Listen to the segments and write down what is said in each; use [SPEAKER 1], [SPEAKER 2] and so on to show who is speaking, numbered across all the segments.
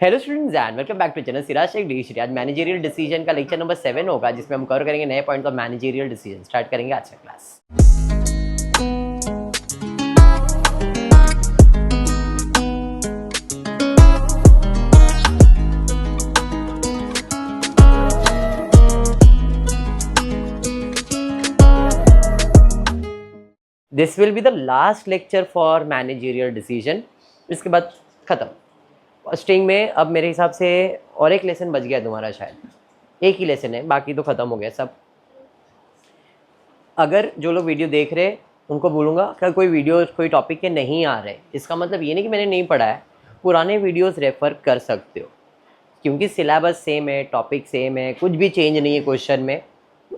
[SPEAKER 1] Hello students and welcome back to channel Siraj Shaikh D. आज managerial decision का lecture number 7 होगा, जिसमें हम कवर करेंगे नए points of managerial decision. Start करेंगे आज का class. This will be the last lecture for managerial decision. इसके बाद खत्म। स्टिंग में अब मेरे हिसाब से और एक लेसन बच गया तुम्हारा, शायद एक ही लेसन है, बाकी तो ख़त्म हो गया सब। अगर जो लोग वीडियो देख रहे उनको बोलूँगा कि कोई वीडियो कोई टॉपिक के नहीं आ रहे, इसका मतलब ये नहीं कि मैंने नहीं पढ़ा है, पुराने वीडियोस रेफ़र कर सकते हो, क्योंकि सिलेबस सेम है, टॉपिक सेम है, कुछ भी चेंज नहीं है क्वेश्चन में।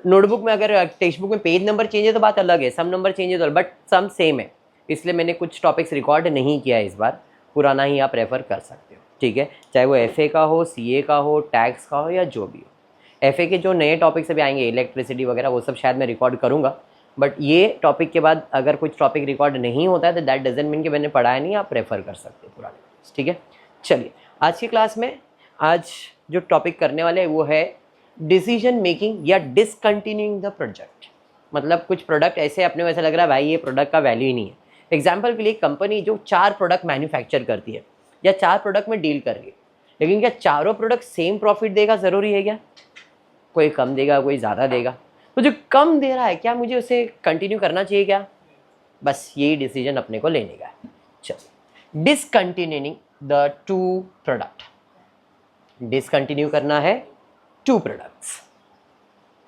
[SPEAKER 1] नोटबुक में अगर टेक्स्ट बुक में पेज नंबर चेंज है तो बात अलग है, सम नंबर चेंज है तो, बट सम सेम है। इसलिए मैंने कुछ टॉपिक्स रिकॉर्ड नहीं किया है इस बार, पुराना ही आप रेफ़र कर सकते हो, ठीक है। चाहे वो एफए का हो, सीए का हो, टैक्स का हो, या जो भी हो। एफए के जो नए टॉपिक्स अभी आएंगे, इलेक्ट्रिसिटी वगैरह, वो सब शायद मैं रिकॉर्ड करूँगा, बट ये टॉपिक के बाद अगर कुछ टॉपिक रिकॉर्ड नहीं होता है तो दैट डजंट मीन कि मैंने पढ़ाया नहीं, आप रेफ़र कर सकते हो पुराने, ठीक है। चलिए आज की क्लास में आज जो टॉपिक करने वाले हैं वो है डिसीजन मेकिंग या डिसकंटिन्यूइंग द प्रोजेक्ट। मतलब कुछ प्रोडक्ट ऐसे अपने वैसा लग रहा है भाई ये प्रोडक्ट का वैल्यू ही नहीं है। एग्जाम्पल के लिए कंपनी जो 4 प्रोडक्ट मैन्युफैक्चर करती है या 4 प्रोडक्ट में डील कर रही है, लेकिन क्या चारों प्रोडक्ट सेम प्रॉफिट देगा? ज़रूरी है क्या? कोई कम देगा, कोई ज़्यादा देगा। तो जो कम दे रहा है, क्या मुझे उसे कंटिन्यू करना चाहिए क्या? बस यही डिसीजन अपने को लेने का है। चलो, डिसकंटिन्यूइंग द 2 प्रोडक्ट। डिसकंटिन्यू करना है 2 products.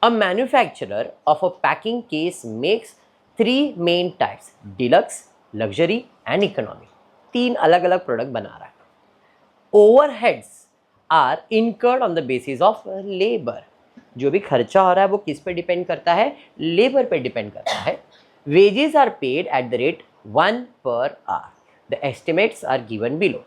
[SPEAKER 1] A manufacturer of a packing case makes 3 main types: deluxe, luxury and economy। 3 अलग अलग प्रोडक्ट बना रहा है। Overheads are incurred on the basis of labor। जो भी खर्चा हो रहा है वो किस पे डिपेंड करता है? लेबर पे डिपेंड करता है। Wages are paid at the rate 1 per hour। The estimates are given below।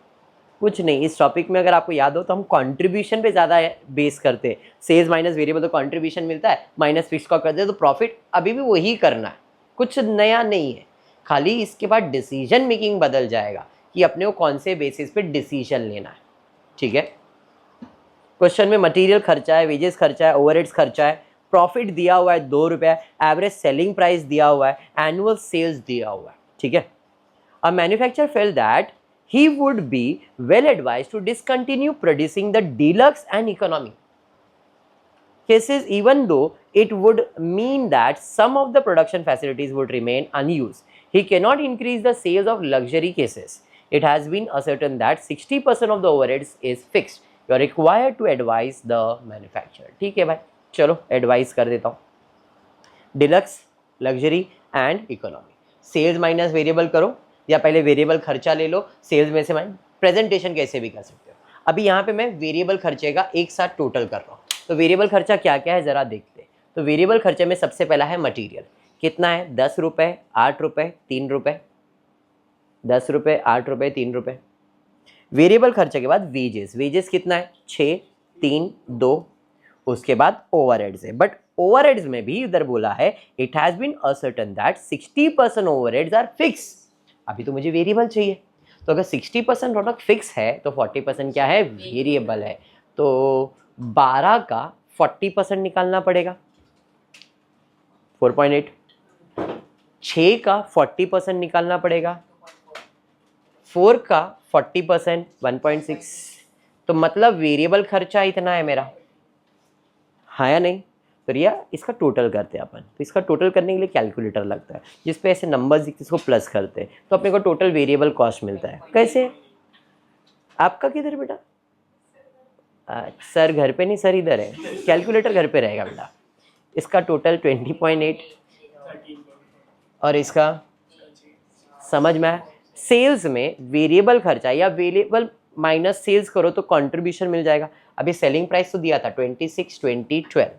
[SPEAKER 1] कुछ नहीं, इस टॉपिक में अगर आपको याद हो तो हम कंट्रीब्यूशन पे ज़्यादा बेस करते हैं। सेल्स माइनस वेरिएबल तो कंट्रीब्यूशन मिलता है, माइनस फिक्स कॉस्ट करते हैं तो प्रॉफिट अभी भी वही करना है, कुछ नया नहीं है। खाली इसके बाद डिसीजन मेकिंग बदल जाएगा कि अपने को कौन से बेसिस पे डिसीजन लेना है, ठीक है। क्वेश्चन में मटेरियल खर्चा है, वेजेस खर्चा है, ओवरहेड्स खर्चा है, प्रॉफिट दिया हुआ है 2 रुपये, एवरेज सेलिंग प्राइस दिया हुआ है, एनुअल सेल्स दिया हुआ है, ठीक है। A manufacturer felt that he would be well advised to discontinue producing the deluxe and economy cases, even though it would mean that some of the production facilities would remain unused. He cannot increase the sales of luxury cases. It has been ascertained that 60% of the overheads is fixed. You are required to advise the manufacturer। ठीक है भाई, चलो advice कर देता हूँ। Deluxe, luxury and economy. Sales minus variable करो, या पहले वेरिएबल खर्चा ले लो, सेल्स में से माइनस। प्रेजेंटेशन कैसे भी कर सकते हो। अभी यहाँ पे मैं वेरिएबल खर्चे का एक साथ टोटल कर रहा हूँ, तो वेरिएबल खर्चा क्या क्या है ज़रा देखते हैं। तो वेरिएबल खर्चे में सबसे पहला है मटेरियल। कितना है? 10 रुपये, 8 रुपये, 3 रुपये। 10 रुपये, 8 रुपये, 3 रुपये। वेरिएबल खर्चे के बाद वेजेस। वेजेस कितना है? 6, 3, 2। उसके बाद ओवरहेड्स है, बट ओवरहेड्स में भी इधर बोला है it has been ascertain that 60% overheads are fix. अभी तो मुझे वेरिएबल चाहिए, तो अगर 60% प्रोडक्ट फिक्स है तो 40% क्या है? वेरिएबल है। तो 12 का 40% निकालना पड़ेगा, 4.8। 6 का 40% निकालना पड़ेगा, 4 का 40% 1.6। तो मतलब वेरिएबल खर्चा इतना है मेरा, हाँ या नहीं? तो रिया इसका टोटल करते हैं अपन। तो इसका टोटल करने के लिए कैलकुलेटर लगता है, जिस पे ऐसे नंबर्स दिखते हैं, इसको प्लस करते हैं तो अपने को टोटल वेरिएबल कॉस्ट मिलता है। कैसे? आपका किधर बेटा? सर घर पे नहीं, सर इधर है, कैलकुलेटर घर पे रहेगा बेटा। इसका टोटल 20.8 और इसका समझ में आया। सेल्स में वेरिएबल खर्चा या वेरिएबल माइनस सेल्स करो तो कंट्रीब्यूशन मिल जाएगा। अभी सेलिंग प्राइस तो दिया था 26, 20, 12।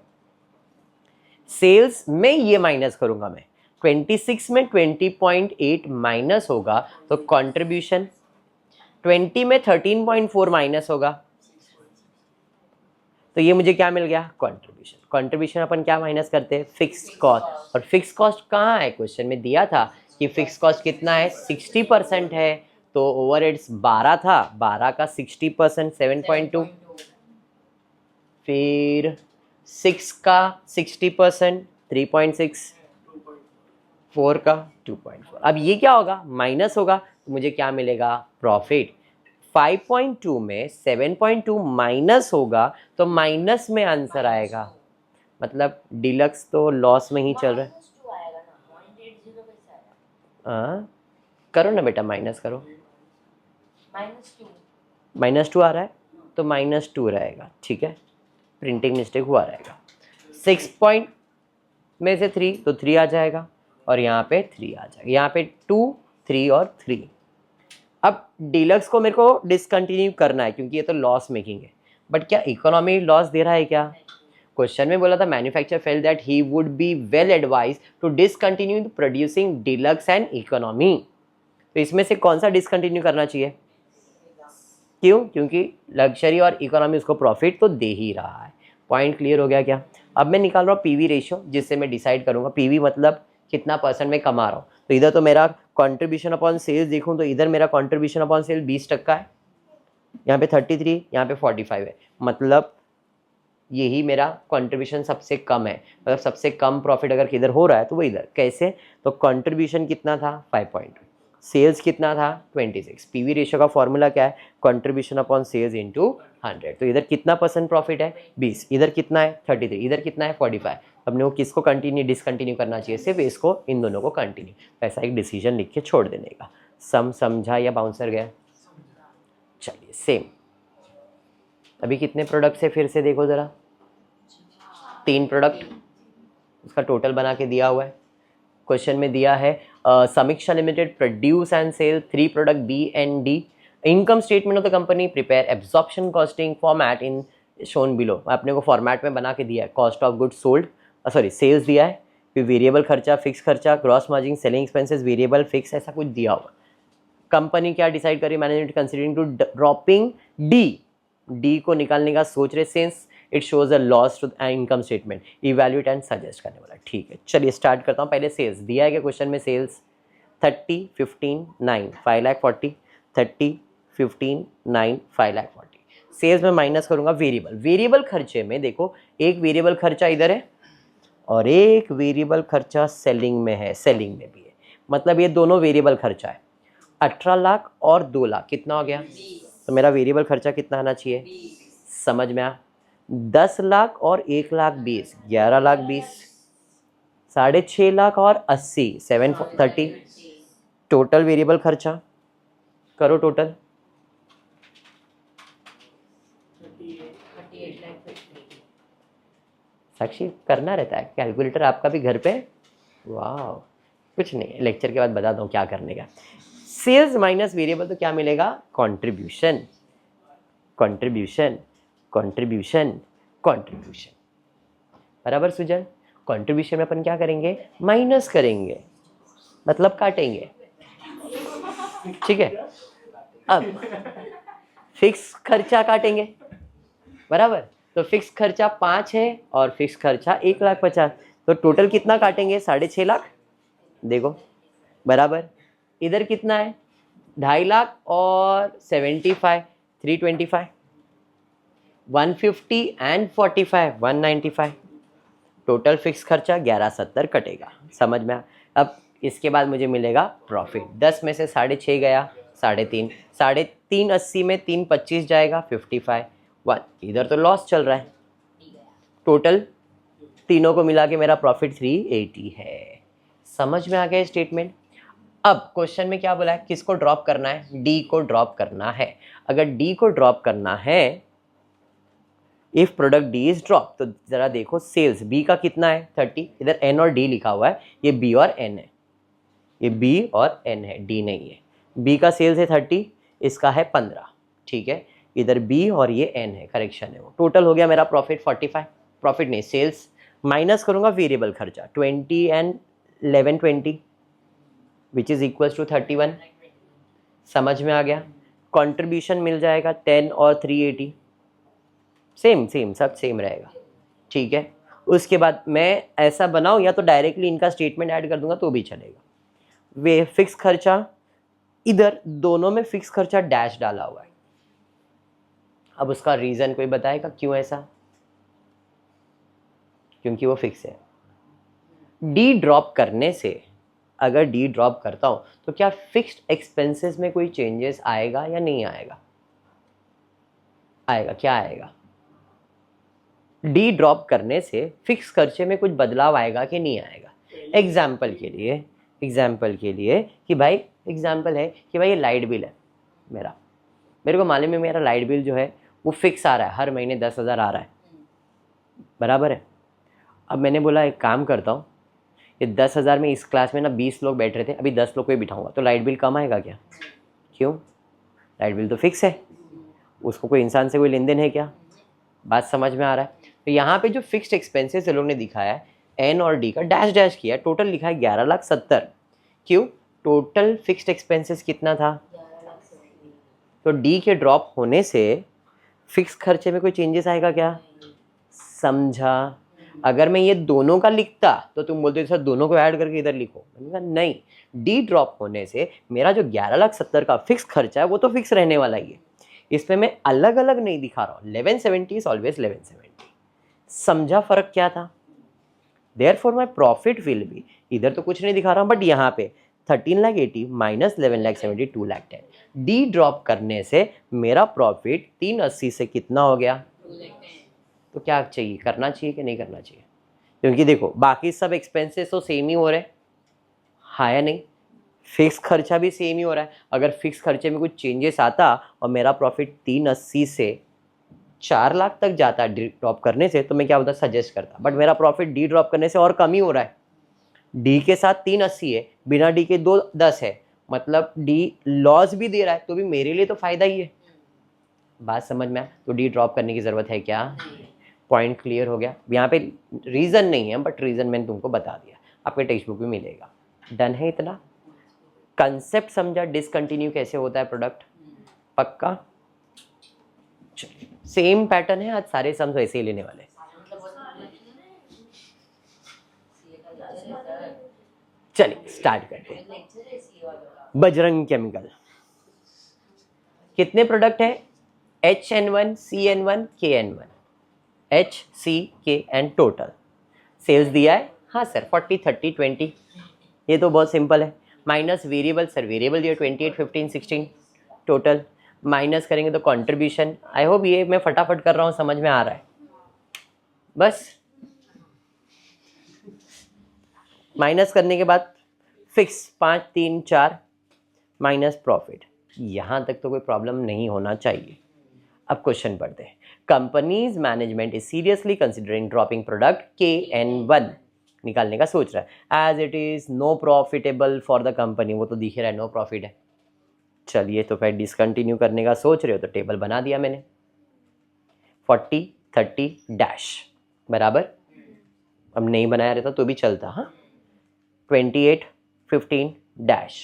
[SPEAKER 1] सेल्स में ये माइनस करूंगा मैं, 26 में 20.8 माइनस होगा तो कंट्रीब्यूशन, 20 में 13.4 माइनस होगा तो ये मुझे क्या मिल गया? कंट्रीब्यूशन। कंट्रीब्यूशन अपन क्या माइनस करते हैं? Fix cost. और फिक्स कॉस्ट कहाँ है? क्वेश्चन में दिया था कि फिक्स कॉस्ट कितना है? 60% है। तो ओवरहेड्स 12 था, 12 का 60% 7.2, फिर 6 का 60% 3.6, 4 का 2.4। अब ये क्या होगा, माइनस होगा, तो मुझे क्या मिलेगा, प्रॉफिट। 5.2 में 7.2 माइनस होगा तो माइनस में आंसर आएगा, मतलब डिलक्स तो लॉस में ही चल रहा है। हाँ करो ना बेटा, माइनस करो, -2 आ रहा है तो -2 रहेगा, ठीक है, प्रिंटिंग मिस्टेक हुआ रहेगा। 6 पॉइंट में से 3 तो 3 आ जाएगा, और यहाँ पे 3 आ जाएगा, यहाँ पे 2 3 और 3। अब डीलक्स को मेरे को डिसकंटिन्यू करना है क्योंकि ये तो लॉस मेकिंग है, बट क्या इकोनॉमी लॉस दे रहा है क्या? क्वेश्चन में बोला था manufacture felt that he would be well advise to discontinue producing deluxe and economy. तो इसमें से कौन सा डिसकंटिन्यू करना चाहिए? क्यों? क्योंकि लग्जरी और इकोनॉमी उसको प्रॉफिट तो दे ही रहा है। पॉइंट क्लियर हो गया क्या? अब मैं निकाल रहा हूँ पीवी रेशियो, जिससे मैं डिसाइड करूंगा पीवी मतलब कितना परसेंट में कमा रहा हूँ। तो इधर तो मेरा कंट्रीब्यूशन अपॉन सेल्स देखूँ तो इधर मेरा कंट्रीब्यूशन अपॉन सेल्स 20% है, यहाँ पे 33, यहाँ पे 45 है, मतलब यही मेरा कंट्रीब्यूशन सबसे कम है। मतलब सबसे कम प्रॉफिट अगर किधर हो रहा है तो वो इधर। कैसे? तो कंट्रीब्यूशन कितना था 5.2, सेल्स कितना था 26। पीवी रेशियो का फॉर्मूला क्या है? Contribution upon sales into 100। तो इधर कितना परसेंट प्रॉफिट है 20, इधर कितना है 33, इधर कितना है 45। अपने को किसको कंटिन्यू डिसकंटिन्यू करना चाहिए? सिर्फ इसको, इन दोनों को कंटिन्यू। ऐसा एक डिसीजन लिख के छोड़ देने का। सम समझा या बाउंसर गया? चलिए सेम। अभी कितने प्रोडक्ट्स है फिर से देखो ज़रा, 3 प्रोडक्ट, उसका टोटल बना के दिया हुआ है। क्वेश्चन में दिया है Samiksha limited produce and sell 3 product B and D. Income statement of the company prepare absorption costing format in shown below. अपने को फॉर्मेट में बना के दिया है। Cost of goods sold, sorry sales दिया है, फिर वेरिएबल खर्चा, फिक्स खर्चा, gross margin, selling expenses, variable, fix, ऐसा कुछ दिया हुआ। कंपनी क्या डिसाइड करी? Management considering to dropping D को निकालने का सोच रहे, since it shows a loss to income statement, evaluate and suggest करने वाला। ठीक है, चलिए स्टार्ट करता हूँ। पहले सेल्स दिया है क्या क्वेश्चन में? सेल्स 30, 15, 9, 5,40,000, 30, 15, 9, 5,40,000। सेल्स में माइनस करूंगा वेरिएबल। वेरिएबल खर्चे में देखो, एक वेरिएबल खर्चा इधर है और एक वेरिएबल खर्चा सेलिंग में है, सेलिंग में भी है, मतलब ये दोनों वेरिएबल खर्चा है। 18 लाख और 2 लाख कितना हो गया? तो मेरा वेरिएबल खर्चा कितना आना चाहिए? समझ में आ? 10 लाख और 1 लाख 20, 11 लाख 20, 6.5 लाख और 80, 730। टोटल वेरिएबल खर्चा करो, टोटल साक्षी करना रहता है कैलकुलेटर आपका भी घर पे? वाह, कुछ नहीं, लेक्चर के बाद बता दूँ क्या करने का। सेल्स माइनस वेरिएबल तो क्या मिलेगा? Contribution, contribution, contribution, contribution. बराबर सुजन? कंट्रीब्यूशन में अपन क्या करेंगे? माइनस करेंगे, मतलब काटेंगे, ठीक है। अब फिक्स खर्चा काटेंगे, बराबर। तो फिक्स खर्चा 5 है और फिक्स खर्चा 1,50,000, तो टोटल कितना काटेंगे? 6.5 लाख। देखो बराबर, इधर कितना है? 2.5 लाख और 75, 325, 150 एंड 45, 195। टोटल फिक्स खर्चा 1170 कटेगा। समझ में? अब इसके बाद मुझे मिलेगा प्रॉफिट। 10 में से 6.5 गया, 3.5, 3.5 80 में 3.25 जाएगा, 55, 1। इधर तो लॉस चल रहा है। टोटल तीनों को मिला के मेरा प्रॉफिट 380 है। समझ में आ गया स्टेटमेंट? अब क्वेश्चन में क्या बोला है? किसको ड्रॉप करना है? डी को ड्रॉप करना है। अगर डी को ड्रॉप करना है, if product D is drop, तो जरा देखो सेल्स बी का कितना है? 30। इधर एन और डी लिखा हुआ है, ये बी और एन है, ये बी और एन है, डी नहीं है। बी का सेल्स है 30, इसका है 15, ठीक है। इधर बी और ये एन है, करेक्शन है वो। टोटल हो गया मेरा प्रॉफिट 45, प्रॉफिट नहीं सेल्स, माइनस करूंगा वेरिएबल खर्चा 20 and 11 20 which is equals to 31। समझ में आ गया? कंट्रीब्यूशन मिल जाएगा 10 और 380, सेम सेम सब सेम रहेगा, ठीक है। उसके बाद मैं ऐसा बनाऊं या तो डायरेक्टली इनका स्टेटमेंट ऐड कर दूंगा तो भी चलेगा। वे फिक्स खर्चा इधर दोनों में फिक्स खर्चा डैश डाला हुआ है। अब उसका रीजन कोई बताएगा क्यों ऐसा? क्योंकि वो फिक्स है। डी ड्रॉप करने से, अगर डी ड्रॉप करता हूं तो क्या फिक्स्ड एक्सपेंसेस में कोई चेंजेस आएगा या नहीं आएगा? आएगा। क्या आएगा? डी ड्रॉप करने से फिक्स खर्चे में कुछ बदलाव आएगा कि नहीं आएगा? एग्जाम्पल के लिए कि भाई एग्जाम्पल है कि भाई ये लाइट बिल है मेरे को मालूम है मेरा लाइट बिल जो है वो फिक्स आ रहा है, हर महीने 10,000 आ रहा है, बराबर है। अब मैंने बोला एक काम करता हूँ, ये 10,000 में इस क्लास में ना 20 लोग बैठ रहे थे, अभी 10 लोग को ही बिठाऊंगा, तो लाइट बिल कम आएगा क्या? क्यों? लाइट बिल तो फिक्स है, उसको कोई इंसान से कोई लेन देन है क्या? बात समझ में आ रहा है? तो यहाँ पे जो फिक्स्ड एक्सपेंसेस ये लोग ने दिखाया है, एन और डी का डैश डैश किया, टोटल लिखा है 11,70,000। क्यों? टोटल फिक्स्ड एक्सपेंसेस कितना था? तो डी के ड्रॉप होने से फिक्स खर्चे में कोई चेंजेस आएगा क्या? समझा? अगर मैं ये दोनों का लिखता तो तुम बोलते सर दोनों को ऐड करके इधर लिखो, मैंने कहा नहीं, डी ड्रॉप होने से मेरा जो 11,70,000 का फिक्स खर्चा है वो तो फिक्स रहने वाला ही है, इसमें मैं अलग अलग नहीं दिखा रहा हूँ। 1170 इज ऑलवेज 1170। समझा फर्क क्या था? Therefore my profit will be, इधर तो कुछ नहीं दिखा रहा हूँ बट यहाँ पे 13,80,000 माइनस 11,70,000 2,10,000। डी ड्रॉप करने से मेरा प्रॉफिट 380 से कितना हो गया? तो क्या चाहिए, करना चाहिए कि नहीं करना चाहिए? क्योंकि देखो बाकी सब एक्सपेंसेस तो सेम ही हो रहे हैं, हाँ या नहीं? फिक्स खर्चा भी सेम ही हो रहा है। अगर फिक्स खर्चे में कुछ चेंजेस आता और मेरा प्रॉफिट 380 से 4 लाख तक जाता डी ड्रॉप करने से, तो मैं क्या होता, सजेस्ट करता। बट मेरा प्रॉफिट डी ड्रॉप करने से और कम ही हो रहा है। डी के साथ 380 है, बिना डी के 210 है, मतलब डी लॉस भी दे रहा है, तो भी मेरे लिए तो फायदा ही है। बात समझ में आया? तो डी ड्रॉप करने की जरूरत है क्या? पॉइंट क्लियर हो गया? यहाँ पे रीजन नहीं है बट रीजन मैंने तुमको बता दिया, आपके टेक्स्ट बुक में मिलेगा। डन है इतना? कंसेप्ट समझा डिसकंटिन्यू कैसे होता है प्रोडक्ट? पक्का? चलिए सेम पैटर्न है, आज सारे सम्स वैसे ही लेने वाले। चलिए स्टार्ट करते हैं। बजरंग केमिकल, कितने प्रोडक्ट है? HN1, CN1, KN1, HCKN total. Sales दिया है, हाँ सर 40, 30, 20, ये तो बहुत सिंपल है। माइनस वेरिएबल, सर वेरिएबल दिया 28, 15, 16 टोटल। माइनस करेंगे तो कंट्रीब्यूशन। आई होप ये मैं फटाफट कर रहा हूँ, समझ में आ रहा है? बस माइनस करने के बाद फिक्स 5, 3, 4 माइनस प्रॉफिट, यहाँ तक तो कोई प्रॉब्लम नहीं होना चाहिए। अब क्वेश्चन पढ़ते हैं। Company's management is seriously considering dropping product KN1, निकालने का सोच रहा है, as it is no profitable for the company. वो तो दिख रहा है नो प्रॉफिट है। चलिए तो फिर डिसकंटिन्यू करने का सोच रहे हो तो टेबल बना दिया मैंने, 40, 30 डैश बराबर। अब नहीं बनाया रहता तो भी चलता, हाँ 28, 15 डैश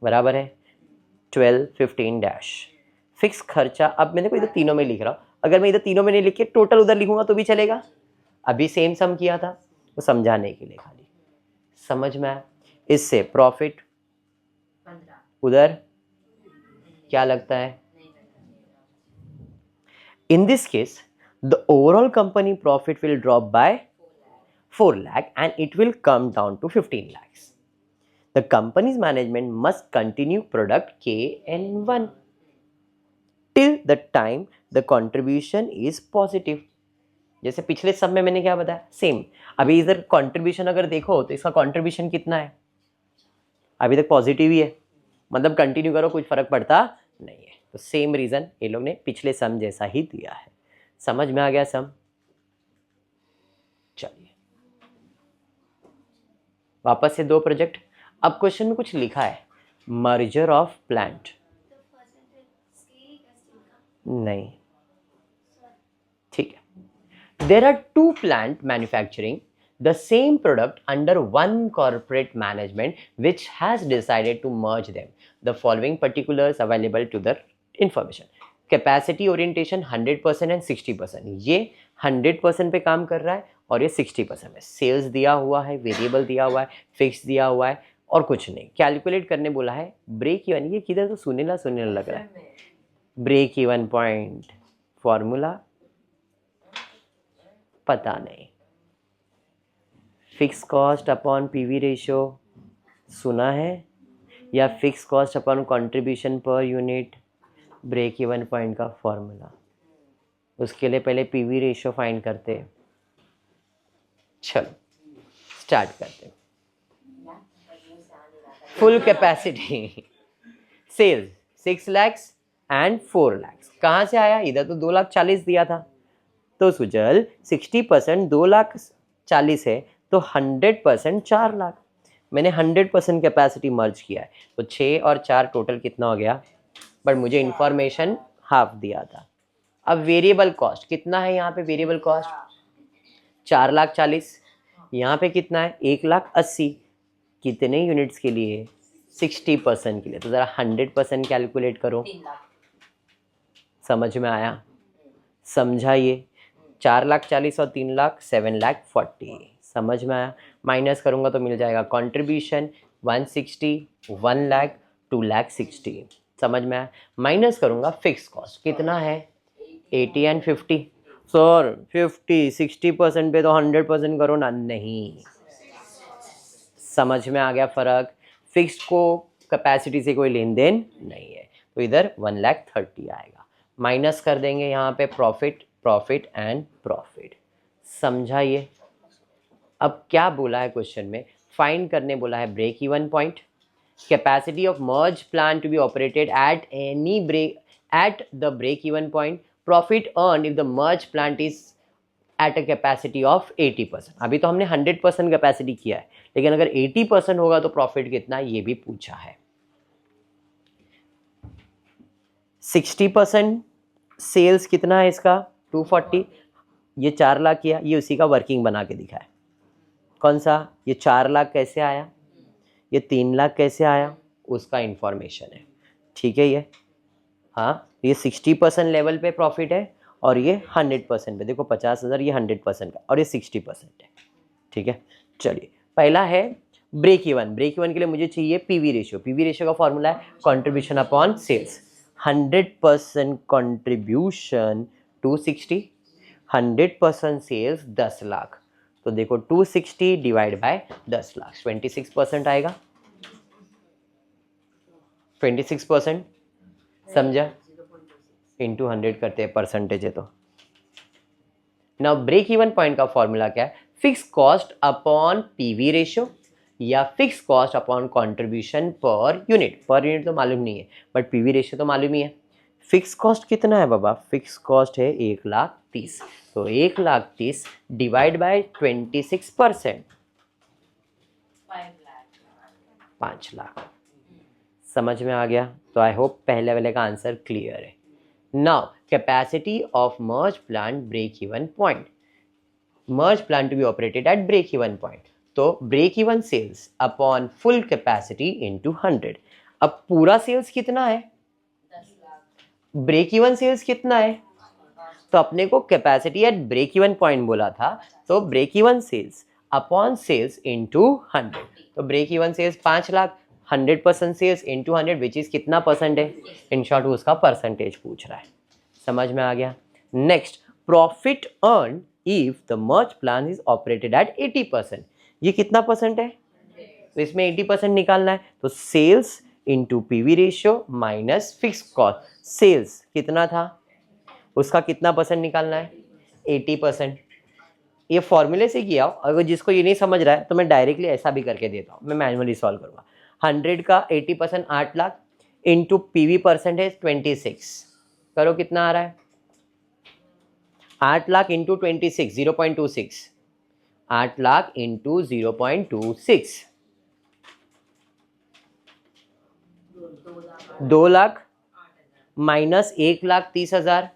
[SPEAKER 1] बराबर है 12, 15 डैश। फिक्स खर्चा, अब मैंने को इधर तीनों में लिख रहा हूँ, अगर मैं इधर तीनों में नहीं लिख के टोटल उधर लिखूंगा तो भी चलेगा। अभी सेम सम किया था, वो समझाने के लिए खाली, समझ में आया? इससे प्रॉफिट उधर क्या लगता है? In this case the overall company profit will drop by 4 lakh and it will come down to 15 lakhs. The company's management must continue product KN1 till the time the contribution is positive. जैसे पिछले सब में मैंने क्या बताया, same. अभी इधर contribution अगर देखो तो इसका कंट्रीब्यूशन कितना है? अभी तक पॉजिटिव ही है, मतलब कंटिन्यू करो कुछ फर्क पड़ता नहीं है। तो सेम रीजन ये लोग ने पिछले सम जैसा ही दिया है। समझ में आ गया सम? चलिए वापस से 2 प्रोजेक्ट। अब क्वेश्चन में कुछ लिखा है, मर्जर ऑफ प्लांट, नहीं ठीक है। There are 2 plant manufacturing the same product under one corporate management which has decided to merge them. The following particulars available to the information. Capacity orientation 100% and 60%. ये 100% पे काम कर रहा है और ये 60% है। सेल्स दिया हुआ है, वेरिएबल दिया हुआ है, फिक्स दिया हुआ है और कुछ नहीं। कैलकुलेट करने बोला है ब्रेक इवन, ये किधर तो सुनेला सुनेला लग रहा है। ब्रेक इवन पॉइंट फॉर्मूला पता नहीं, fix cost upon PV ratio सुना है, या fix cost upon contribution per unit break even point का फॉर्मूला। उसके लिए पहले पीवी रेशियो फाइंड करते हैं। चलो स्टार्ट करते हैं। Full capacity sales 6 lakh and 4 lakh, कहाँ से आया? इधर तो 2,40,000 दिया था, तो सुजल 60% 2,40,000 है, तो 100% 4 लाख। मैंने 100% कैपेसिटी मर्ज किया है, तो 6 और 4 टोटल कितना हो गया? बट मुझे इंफॉर्मेशन हाफ दिया था। अब वेरिएबल कॉस्ट कितना है यहाँ पे? वेरिएबल कॉस्ट 4,40,000, यहाँ पे कितना है? 1,80,000। कितने यूनिट्स के लिए? 60% के लिए। तो ज़रा 100% कैलकुलेट करो। समझ में आया? समझा? ये 4,40,000 और 3,00,000 7,40,000। समझ में आया? माइनस करूँगा तो मिल जाएगा कंट्रीब्यूशन 160, 1,00,000 2,60,000। समझ में आया? माइनस करूँगा फिक्स कॉस्ट कितना है? 80 एंड 50। सर 50 60% पे तो 100% करो ना। नहीं, समझ में आ गया फ़र्क? फिक्स्ड को कैपेसिटी से कोई लेन देन नहीं है, तो इधर 1,30,000 आएगा। माइनस कर देंगे यहाँ पे प्रॉफिट, प्रॉफिट एंड प्रॉफिट। समझा ये? अब क्या बोला है क्वेश्चन में? फाइंड करने बोला है break even point, capacity of merge plan to be operated at any break at the break even point, profit earn if the merge plant is at a capacity of 80%। अभी तो हमने 100% capacity किया है, लेकिन अगर 80% होगा तो प्रॉफिट कितना, ये भी पूछा है। 60% सेल्स कितना है इसका? 240। ये 4 लाख किया, ये उसी का वर्किंग बना के दिखा है। कौन सा? ये 4 लाख कैसे आया, ये 3 लाख कैसे आया, उसका इंफॉर्मेशन है। ठीक है ये? हाँ, ये 60% लेवल पे प्रॉफिट है और ये 100% पे। देखो 50,000 ये 100% का और ये 60% है। ठीक है, चलिए पहला है ब्रेक इवन। ब्रेक इवन के लिए मुझे चाहिए पीवी रेशियो। पीवी रेशियो का फॉर्मूला है contribution upon sales. 100% contribution 260, 100% sales 10 lakh. तो देखो 260 डिवाइड बाय 10 लाख 26% आएगा। 26% समझा? इंटू 100 करते हैं, परसेंटेज है तो। नाउ ब्रेक इवन पॉइंट का फॉर्मूला क्या है? Fix cost upon PV ratio या fix cost upon contribution per unit. Per unit तो मालूम नहीं है, बट पीवी रेशियो तो मालूम ही है। फिक्स कॉस्ट कितना है बाबा? फिक्स कॉस्ट है 1,30,000, तो 1,30,000 डिवाइड बाय 26%, 5 लाख। समझ में आ गया? तो आई होप पहले वाले का आंसर क्लियर है। Now capacity of merge plant break even point, merge plant to be operated at break even point, तो break even sales upon full capacity into 100। अब पूरा सेल्स कितना है? 10 लाख। ब्रेक इवन सेल्स कितना है? तो अपने को capacity at break even point बोला था, तो break even sales upon sales into 100। तो break even sales 5 lakh, 100% sales into 100 which is कितना परसेंट है? इन शॉर्ट उसका परसेंटेज पूछ रहा है। समझ में आ गया? Next, profit earn if the merge plan is operated at 80%। ये कितना परसेंट है? तो इसमें 80% निकालना है, तो sales into PV ratio minus fix cost. Sales कितना था, उसका कितना परसेंट निकालना है? 80%। ये फॉर्मूले से किया हो, अगर जिसको ये नहीं समझ रहा है तो मैं डायरेक्टली ऐसा भी करके देता हूँ, मैं मैनुअली सॉल्व करूँगा। 100 का 80% 8 लाख इंटू पीवी परसेंटेज 26। करो कितना आ रहा है? 8 lakh into 26 0.26, 8 lakh into 0.26, 2 lakh minus 1,30,000,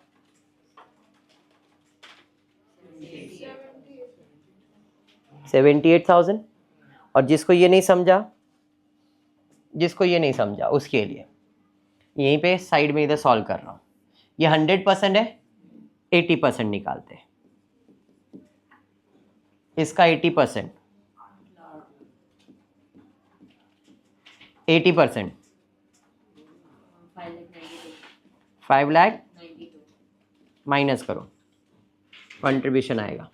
[SPEAKER 1] 78,000। और जिसको ये नहीं समझा उसके लिए यहीं पे साइड में इधर सॉल्व कर रहा हूँ। ये 100% है, 80% निकालते हैं। इसका 80%, 80%, 5 लाख माइनस करो, कंट्रीब्यूशन आएगा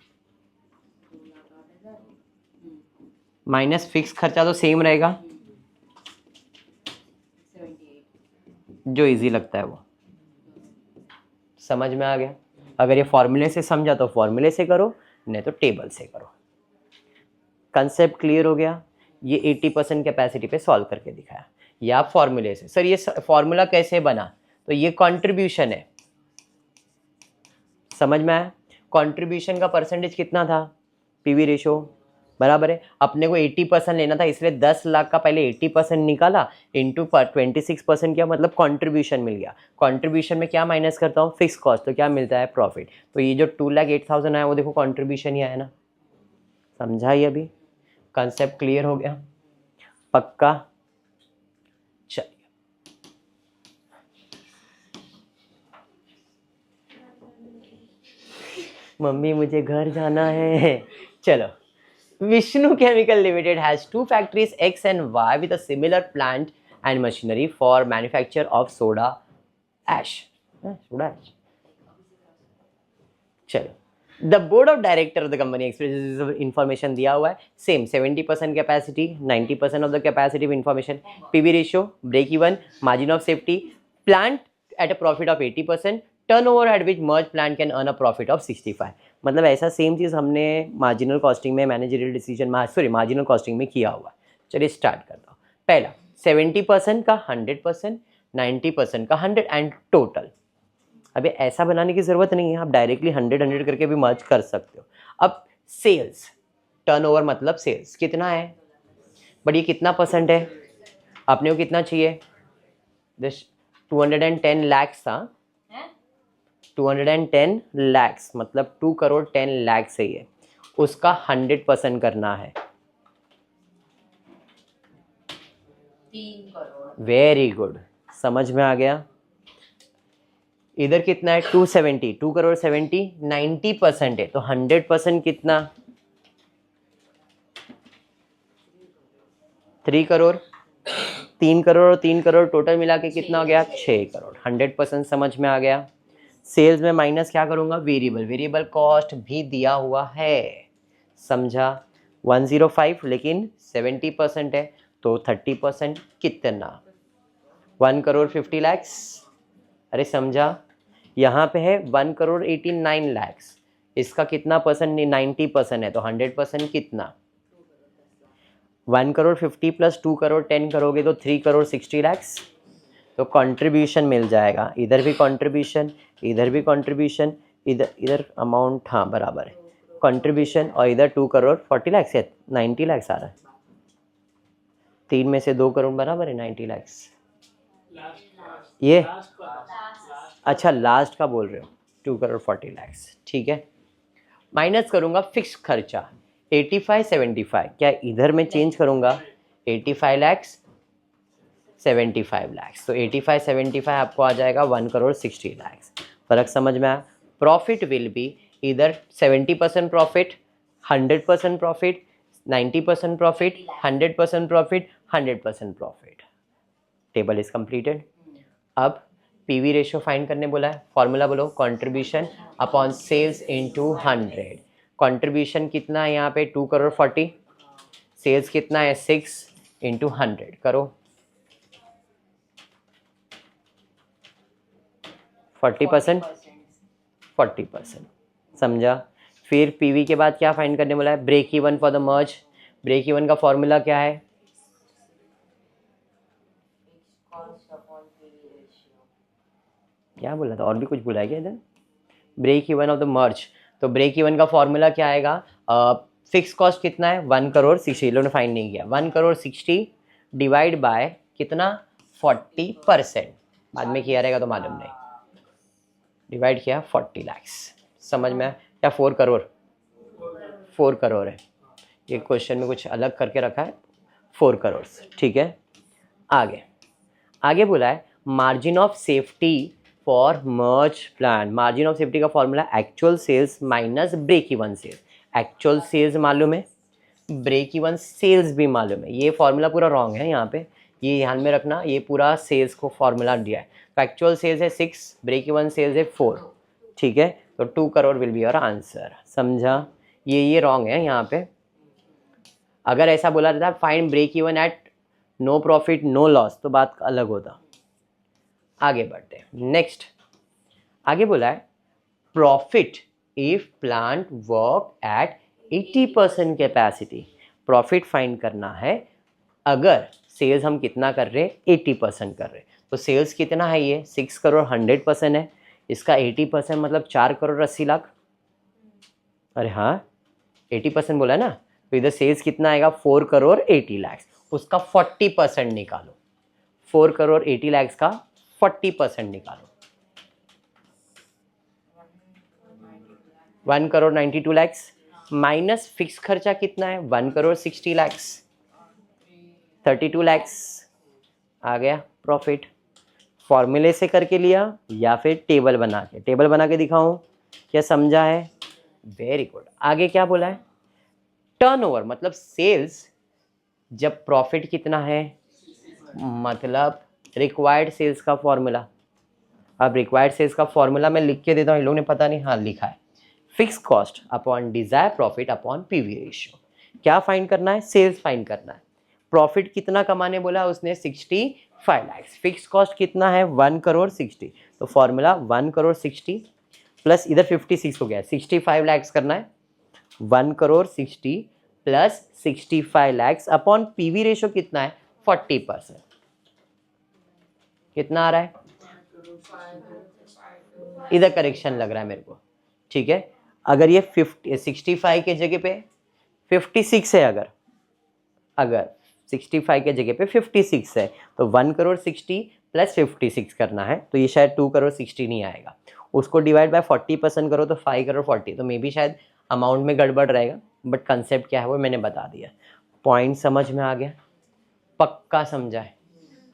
[SPEAKER 1] माइनस फिक्स खर्चा तो सेम रहेगा, जो इजी लगता है वो। समझ में आ गया? अगर ये फॉर्मूले से समझा तो फॉर्मूले से करो, नहीं तो टेबल से करो। कंसेप्ट क्लियर हो गया? ये 80% कैपेसिटी पे सॉल्व करके दिखाया, या फॉर्मूले से। सर ये फॉर्मूला कैसे बना? तो ये कंट्रीब्यूशन है, समझ में आया? कंट्रीब्यूशन का परसेंटेज कितना था? पीवी रेशो बराबर है, अपने को 80% लेना था, इसलिए 10 लाख का पहले 80% निकाला, इंटू 26% किया, मतलब कंट्रीब्यूशन मिल गया। कंट्रीब्यूशन में क्या माइनस करता हूँ? फिक्स कॉस्ट, तो क्या मिलता है? प्रॉफिट। तो ये जो 2,08,000 आया वो देखो कंट्रीब्यूशन ही आया ना। समझा? ये अभी कंसेप्ट क्लियर हो गया? पक्का? चलिए मम्मी मुझे घर जाना है। चलो, Vishnu Chemical Limited has two factories X and Y with a similar plant and machinery for manufacture of soda ash. Soda ash. चलो, the board of director of the company expresses information दिया हुआ है, same 70% capacity, 90% of the capacity of information, PV ratio, break even, margin of safety, plant at a profit of 80%, turnover at which merged plant can earn a profit of 65। मतलब ऐसा same चीज़ हमने marginal costing में, managerial decision marginal costing में किया हुआ है। चलिए start करता हूँ। पहला 70% का 100%, 90% का 100 एंड टोटल। अभी ऐसा बनाने की ज़रूरत नहीं है, आप डायरेक्टली 100 करके भी मर्ज कर सकते हो। अब सेल्स, टर्नओवर मतलब सेल्स कितना है, बट ये कितना परसेंट है? अपने को कितना चाहिए? 210 लैक्स था, 210 लैक्स मतलब 2 करोड़ 10 लाख सही है, उसका 100% करना है।
[SPEAKER 2] 3 करोड़।
[SPEAKER 1] वेरी गुड, समझ में आ गया? इधर कितना है? 270, 2 करोड़ 70, 90% है, तो 100% कितना? 3 करोड़। 3 करोड़ और 3 करोड़ टोटल मिला के कितना हो गया? 6 करोड़। 100% समझ में आ गया? सेल्स में माइनस क्या करूंगा? वेरिएबल, वेरिएबल कॉस्ट भी दिया हुआ है, समझा? 105, लेकिन 70% है, तो 30% कितना? 1 करोड़ 50 लैक्स। अरे समझा? यहाँ पे है 1 करोड़ 89 लैक्स, इसका कितना परसेंट? 90% है, तो 100% कितना? 1 करोड़ 50 प्लस 2 करोड़ 10 करोगे तो 3 करोड़ 60 लैक्स। तो कंट्रीब्यूशन मिल जाएगा, इधर भी कंट्रीब्यूशन, इधर भी कंट्रीब्यूशन, इधर अमाउंट हाँ बराबर है, कंट्रीब्यूशन, और इधर 2 करोड़ 40 लैक्स है, 90 लैक्स आ रहा है। 3 में से 2 करोड़ बराबर है 90 लैक्स। ये अच्छा लास्ट का बोल रहे हो, 2 करोड़ 40 लैक्स, ठीक है। माइनस करूंगा फिक्स खर्चा 85 75, क्या इधर में चेंज करूंगा? 85 लैक्स 75 लैक्स, तो 85 75 आपको आ जाएगा 1 करोड़ 60 लैक्स। फर्क समझ में आया? प्रॉफिट विल बी इधर 70% profit, 100% profit, 90% profit, 100% profit, 100% profit. Table is completed. अब पीवी रेशियो फाइंड करने बोला है, फॉर्मूला बोलो, contribution upon sales into 100। Contribution कितना है यहाँ पे? 2 करोड़ 40, सेल्स कितना है? 6 इंटू 100 करो, 40%, 40%, समझा? फिर पीवी के बाद क्या फाइंड करने बोला है? Break even for the merge. Break even का फॉर्मूला क्या है? क्या बोला था? और भी कुछ बोला है क्या इधर? Break even of the merge. तो ब्रेक इवन का फॉर्मूला क्या आएगा? फिक्स कॉस्ट कितना है? 1 करोड़ 60, इन्होंने फाइंड नहीं किया। 1 करोड़ 60 डिवाइड बाय कितना? 40%, बाद में किया रहेगा तो मालूम नहीं, डिवाइड किया 40 लैक्स। समझ में? क्या 4 करोड़? 4 करोड़ है, ये क्वेश्चन में कुछ अलग करके रखा है, 4 करोड़, ठीक है। आगे आगे बोला है margin of safety for merge plan. Margin of safety का formula actual sales minus break even sales. Actual sales मालूम है, ब्रेक इवन सेल्स भी मालूम है। ये फॉर्मूला पूरा रॉन्ग है यहाँ पे, ये ध्यान में रखना, ये पूरा सेल्स को फॉर्मूला दिया है। फैक्चुअल सेल्स है 6, ब्रेक इवन सेल्स है 4, ठीक है। तो 2 crore will be your answer, समझा। ये रॉन्ग है यहाँ पे। अगर ऐसा बोला रहता find break even at no profit no loss तो बात अलग होता। आगे बढ़ते हैं, नेक्स्ट आगे बोला है profit if plant work at 80% capacity. Profit find करना है अगर सेल्स हम कितना कर रहे हैं, 80% कर रहे हैं। तो सेल्स कितना है, ये 6 करोड़ 100% है, इसका 80% मतलब 4 करोड़ 80 लाख। अरे हाँ 80% बोला है ना, तो इधर सेल्स कितना आएगा 4 करोड़ 80 लाख, उसका 40% निकालो। 4 करोड़ 80 लाख का 40% निकालो। 1 करोड़ 92 लाख माइनस फिक्स खर्चा कितना है 1 करोड़ 60 लाख, 32 लाख आ गया प्रॉफिट। फॉर्मूले से करके लिया या फिर टेबल बना के, टेबल बना के दिखाऊं क्या, समझा है, वेरी गुड। आगे क्या बोला है, टर्नओवर मतलब सेल्स जब प्रॉफिट कितना है, मतलब रिक्वायर्ड सेल्स का फॉर्मूला। अब रिक्वायर्ड सेल्स का फॉर्मूला मैं लिख के देता हूँ, इन लोगों ने पता नहीं, हाँ लिखा है, fix cost upon Dzire profit upon PV ratio. क्या फाइंड करना है, सेल्स फाइंड करना है। प्रॉफिट कितना कमाने बोला उसने 65 लाख, फिक्स कॉस्ट कितना है 1 करोड़ 60, तो फॉर्मूला 1 करोड़ 60 प्लस इधर 56 हो गया, 65 लाख करना है, 1 crore 60 plus 65 lakh upon PV ratio कितना है 40%। कितना आ रहा है, इधर करेक्शन लग रहा है मेरे को, ठीक है। अगर ये 65 के जगह पे 56 है, अगर 65 के जगह पे 56 है तो 1 करोड़ 60 प्लस 56 करना है, तो ये शायद 2 करोड़ 60 नहीं आएगा, उसको डिवाइड बाय 40% करो तो 5 करोड़ 40, तो मे बी शायद अमाउंट में गड़बड़ रहेगा, बट कंसेप्ट क्या है वो मैंने बता दिया। पॉइंट समझ में आ गया, पक्का समझा है,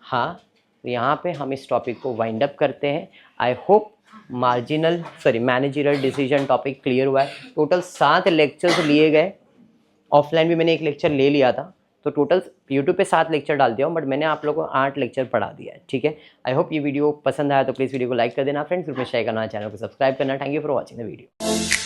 [SPEAKER 1] हाँ। तो यहाँ पे हम इस टॉपिक को वाइंड अप करते हैं। I hope managerial decision topic clear हुआ है। टोटल 7 लेक्चर्स लिए गए, ऑफलाइन भी मैंने एक लेक्चर ले लिया था, तो टोटल यूट्यूब पे 7 लेक्चर डाल दिया हूँ, बट मैंने आप लोगों को 8 लेक्चर पढ़ा दिया है, ठीक है। आई होप ये वीडियो पसंद आया तो प्लीज़ वीडियो को लाइक कर देना फ्रेंड्स, ग्रुप में शेयर करना, चैनल को सब्सक्राइब करना। Thank you for watching the video.